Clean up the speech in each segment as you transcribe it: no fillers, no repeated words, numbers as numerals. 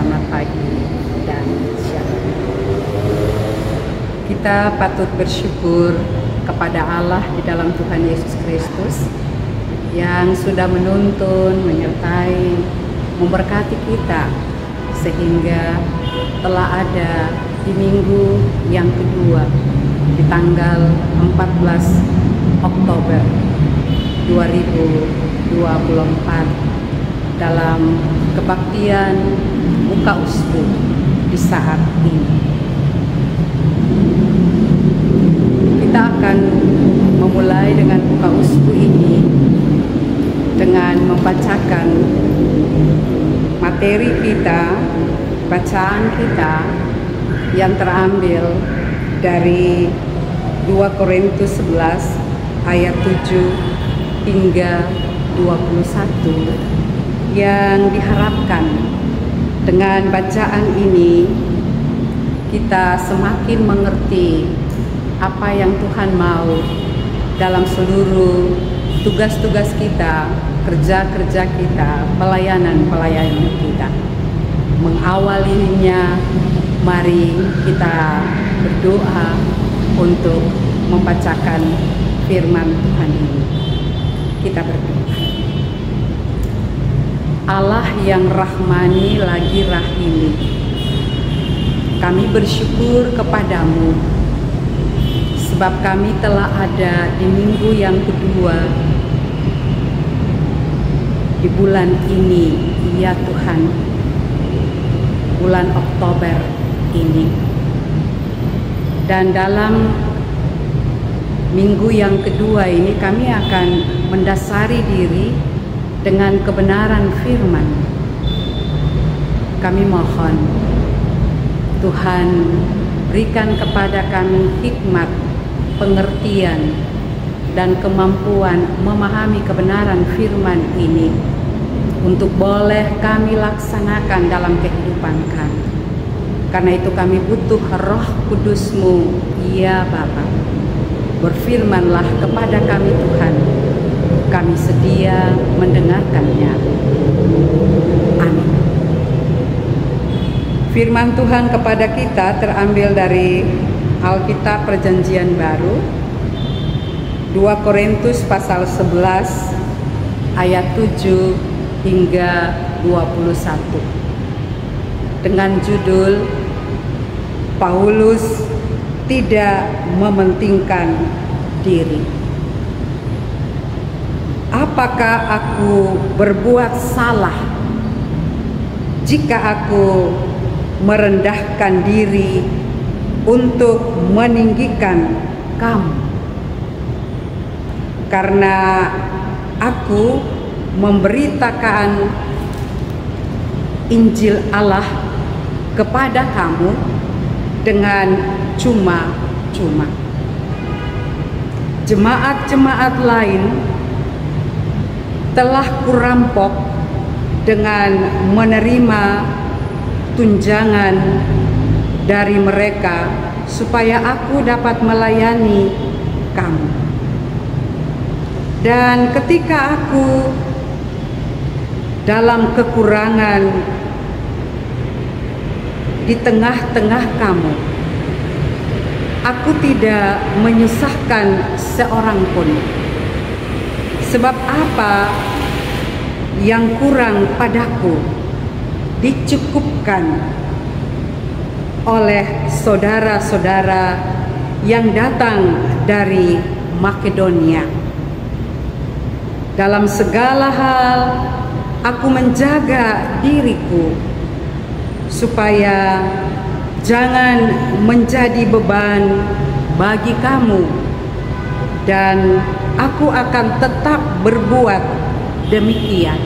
selamat pagi dan siang. Kita patut bersyukur kepada Allah di dalam Tuhan Yesus Kristus yang sudah menuntun, menyertai, memberkati kita sehingga telah ada di minggu yang kedua di tanggal 14 Oktober 2024 dalam kebaktian Muka Uskup di saat ini. Kita akan memulai dengan Muka Uskup ini dengan membacakan materi kita, bacaan kita yang terambil dari 2 Korintus 11 ayat 7 hingga 21, yang diharapkan dengan bacaan ini kita semakin mengerti apa yang Tuhan mau dalam seluruh tugas-tugas kita, kerja-kerja kita, pelayanan-pelayanan kita. Mengawalinya, mari kita berdoa untuk membacakan firman Tuhan ini. Kita berdoa. Allah yang rahmani lagi rahimi, kami bersyukur kepadamu sebab kami telah ada di minggu yang kedua di bulan ini, ya Tuhan, bulan Oktober ini. Dan dalam minggu yang kedua ini kami akan mendasari diri dengan kebenaran firman. Kami mohon Tuhan berikan kepada kami hikmat, pengertian, dan kemampuan memahami kebenaran firman ini untuk boleh kami laksanakan dalam kehidupan kami. Karena itu kami butuh Roh Kudus-Mu, ya Bapa. Berfirmanlah kepada kami Tuhan, kami sedia mendengarkannya. Amin. Firman Tuhan kepada kita terambil dari Alkitab Perjanjian Baru, 2 Korintus pasal 11 ayat 7 hingga 21, dengan judul Paulus tidak mementingkan diri. Apakah aku berbuat salah jika aku merendahkan diri untuk meninggikan kamu? Karena aku memberitakan Injil Allah kepada kamu dengan cuma-cuma. Jemaat-jemaat lain telah kurampok dengan menerima tunjangan dari mereka supaya aku dapat melayani kamu. Dan ketika aku dalam kekurangan di tengah-tengah kamu, aku tidak menyusahkan seorang pun. Sebab apa yang kurang padaku dicukupkan oleh saudara-saudara yang datang dari Makedonia. Dalam segala hal aku menjaga diriku supaya jangan menjadi beban bagi kamu, dan aku akan tetap berbuat demikian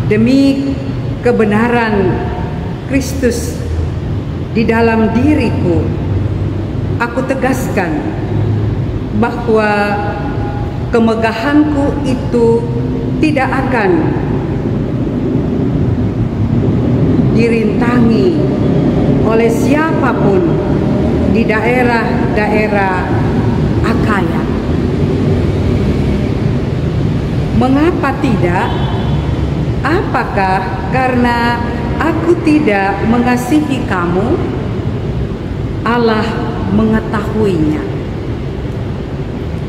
demi kebenaran Kristus di dalam diriku. Aku tegaskan bahwa kemegahanku itu tidak akan dirintangi oleh siapapun di daerah-daerah Akaya. Mengapa tidak? Apakah karena aku tidak mengasihi kamu? Allah mengetahuinya.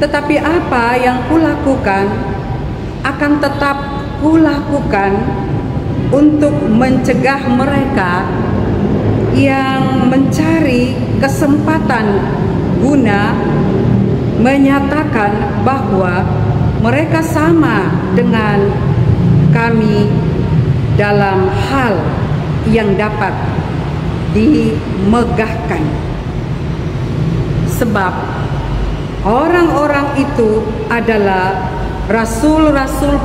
Tetapi apa yang kulakukan akan tetap kulakukan untuk mencegah mereka yang mencari kesempatan guna menyatakan bahwa mereka sama dengan kami dalam hal yang dapat dimegahkan. Sebab orang-orang itu adalah rasul-rasul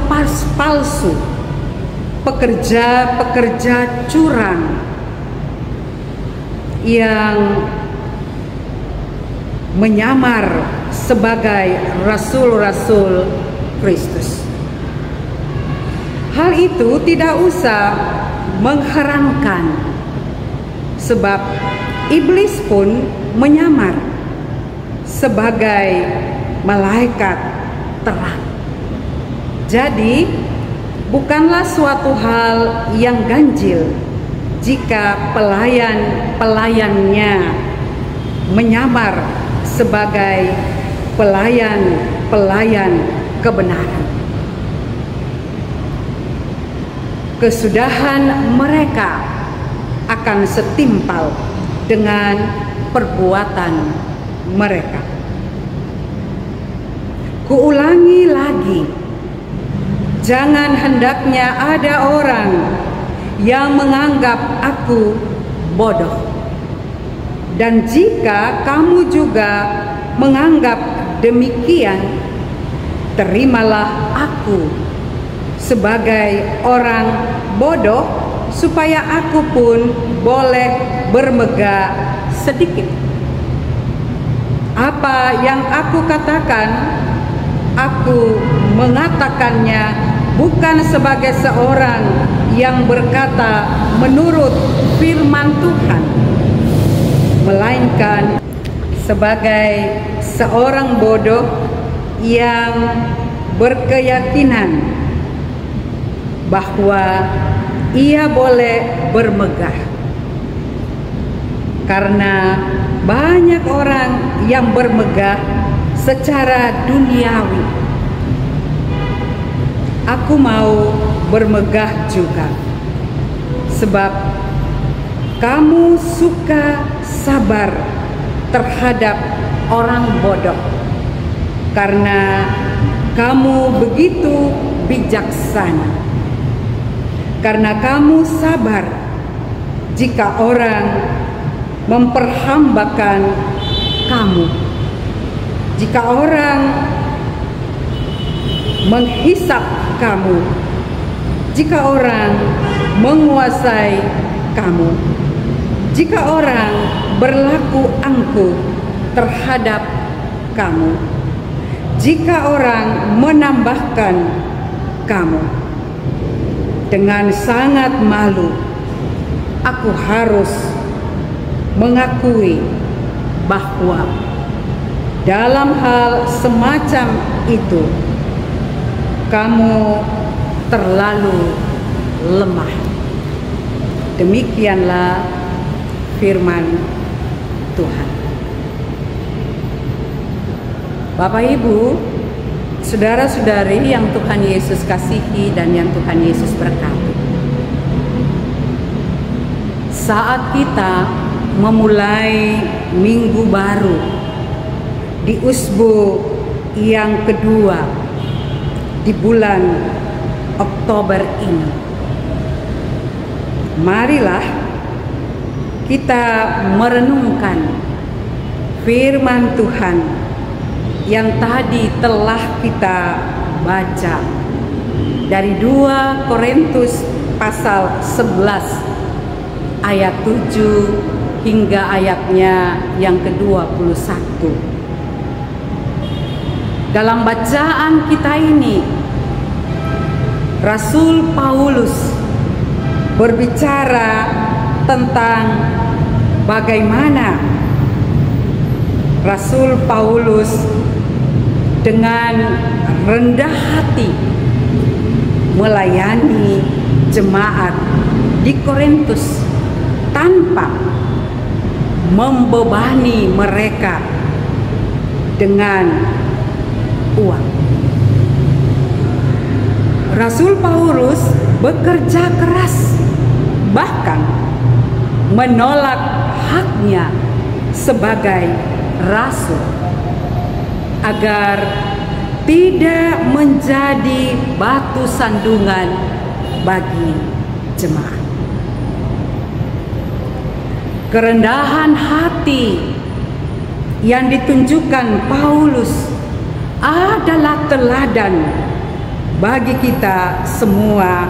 palsu, pekerja-pekerja curang yang menyamar sebagai rasul-rasul Kristus. Hal itu tidak usah mengherankan, sebab iblis pun menyamar sebagai malaikat terang. Jadi, bukanlah suatu hal yang ganjil jika pelayan-pelayannya menyamar sebagai pelayan-pelayan kebenaran. Kesudahan mereka akan setimpal dengan perbuatan mereka. Kuulangi lagi, jangan hendaknya ada orang yang menganggap aku bodoh. Dan jika kamu juga menganggap demikian, terimalah aku sebagai orang bodoh, supaya aku pun boleh bermegah sedikit. Apa yang aku katakan, aku mengatakannya bukan sebagai seorang yang berkata menurut firman Tuhan, melainkan sebagai seorang bodoh yang berkeyakinan bahwa ia boleh bermegah. Karena banyak orang yang bermegah secara duniawi. Aku mau bermegah juga, sebab kamu suka sabar terhadap orang bodoh, karena kamu begitu bijaksana. Karena kamu sabar jika orang memperhambakan kamu, jika orang menghisap kamu, jika orang menguasai kamu, jika orang berlaku angkuh terhadap kamu, jika orang menambahkan kamu. Dengan sangat malu, aku harus mengakui bahwa dalam hal semacam itu kamu terlalu lemah. Demikianlah firman Tuhan. Bapak Ibu, saudara-saudari yang Tuhan Yesus kasihi dan yang Tuhan Yesus berkati. Saat kita memulai minggu baru di usbu yang kedua di bulan Oktober ini, marilah kita merenungkan firman Tuhan yang tadi telah kita baca dari 2 Korintus pasal 11 ayat 7 hingga ayatnya yang ke-21. Dalam bacaan kita ini, Rasul Paulus berbicara tentang bagaimana Rasul Paulus dengan rendah hati melayani jemaat di Korintus tanpa membebani mereka dengan uang. Rasul Paulus bekerja keras, bahkan menolak haknya sebagai rasul agar tidak menjadi batu sandungan bagi jemaat. Kerendahan hati yang ditunjukkan Paulus adalah teladan bagi kita semua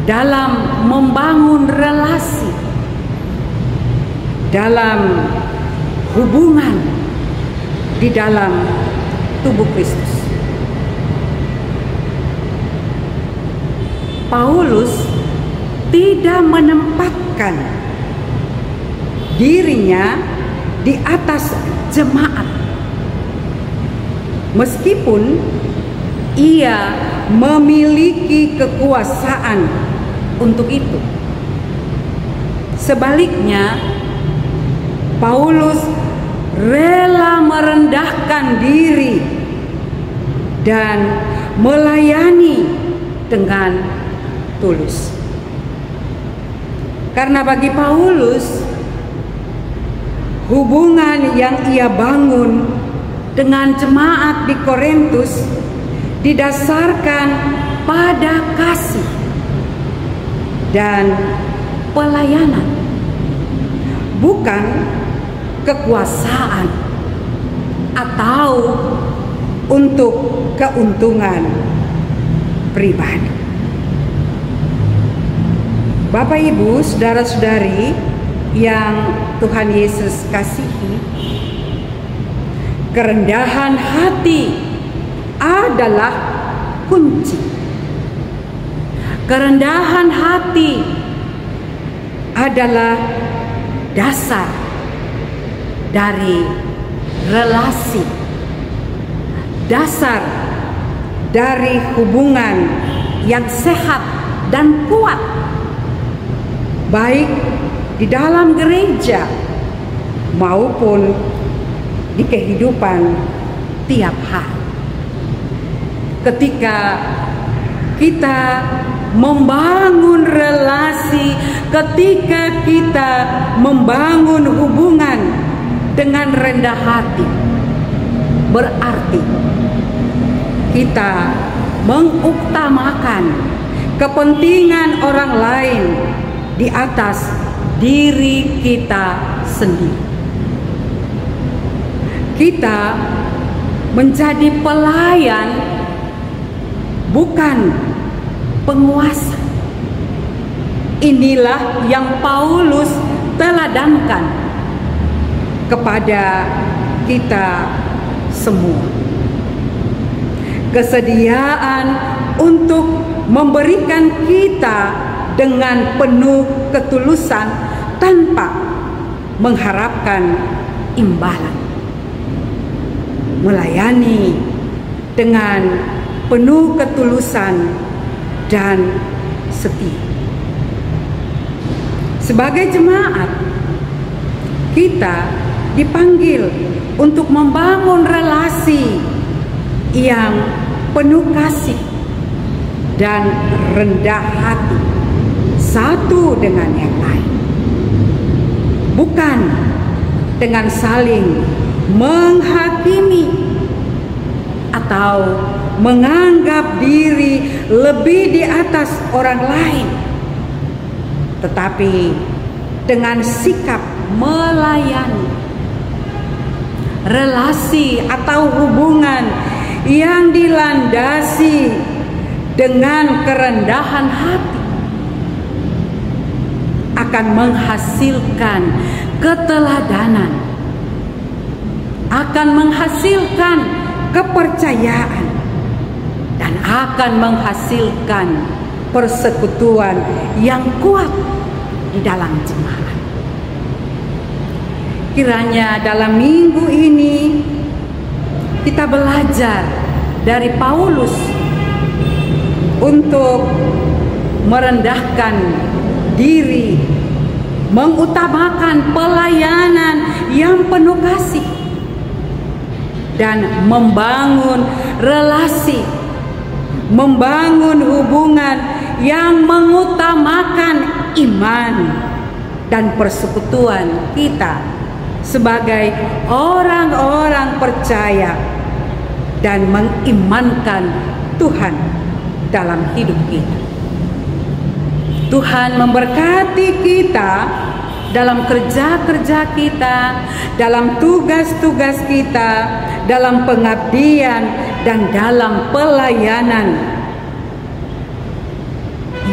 dalam membangun relasi, dalam hubungan di dalam tubuh Kristus. Paulus tidak menempatkan dirinya di atas jemaat, meskipun ia memiliki kekuasaan untuk itu. Sebaliknya, Paulus rela merendahkan diri dan melayani dengan tulus. Karena bagi Paulus, hubungan yang ia bangun dengan jemaat di Korintus didasarkan pada kasih dan pelayanan, bukan kekuasaan atau untuk keuntungan pribadi. Bapak, Ibu, saudara-saudari yang Tuhan Yesus kasihi, kerendahan hati adalah kunci. Kerendahan hati adalah dasar dari relasi, dasar dari hubungan yang sehat dan kuat, baik di dalam gereja maupun di kehidupan tiap hari. Ketika kita membangun relasi, ketika kita membangun hubungan dengan rendah hati, berarti kita mengutamakan kepentingan orang lain di atas diri kita sendiri. Kita menjadi pelayan, bukan penguasa. Inilah yang Paulus teladankan kepada kita semua. Kesediaan untuk memberikan kita dengan penuh ketulusan tanpa mengharapkan imbalan. Melayani dengan penuh ketulusan dan setia. Sebagai jemaat, kita dipanggil untuk membangun relasi yang penuh kasih dan rendah hati satu dengan yang lain, bukan dengan saling menghakimi atau menganggap diri lebih di atas orang lain, tetapi dengan sikap melayani. Relasi atau hubungan yang dilandasi dengan kerendahan hati akan menghasilkan keteladanan, akan menghasilkan kepercayaan, dan akan menghasilkan persekutuan yang kuat di dalam jemaat. Kiranya dalam minggu ini kita belajar dari Paulus untuk merendahkan diri, mengutamakan pelayanan yang penuh kasih, dan membangun relasi, membangun hubungan yang mengutamakan iman dan persekutuan kita sebagai orang-orang percaya dan mengimankan Tuhan dalam hidup kita. Tuhan memberkati kita dalam kerja-kerja kita, dalam tugas-tugas kita, dalam pengabdian dan dalam pelayanan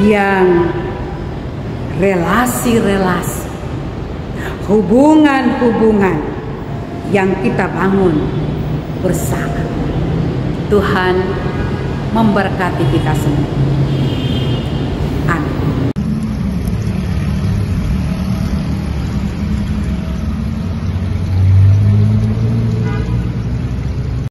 yang relasi-relasi, hubungan-hubungan yang kita bangun bersama. Tuhan memberkati kita semua.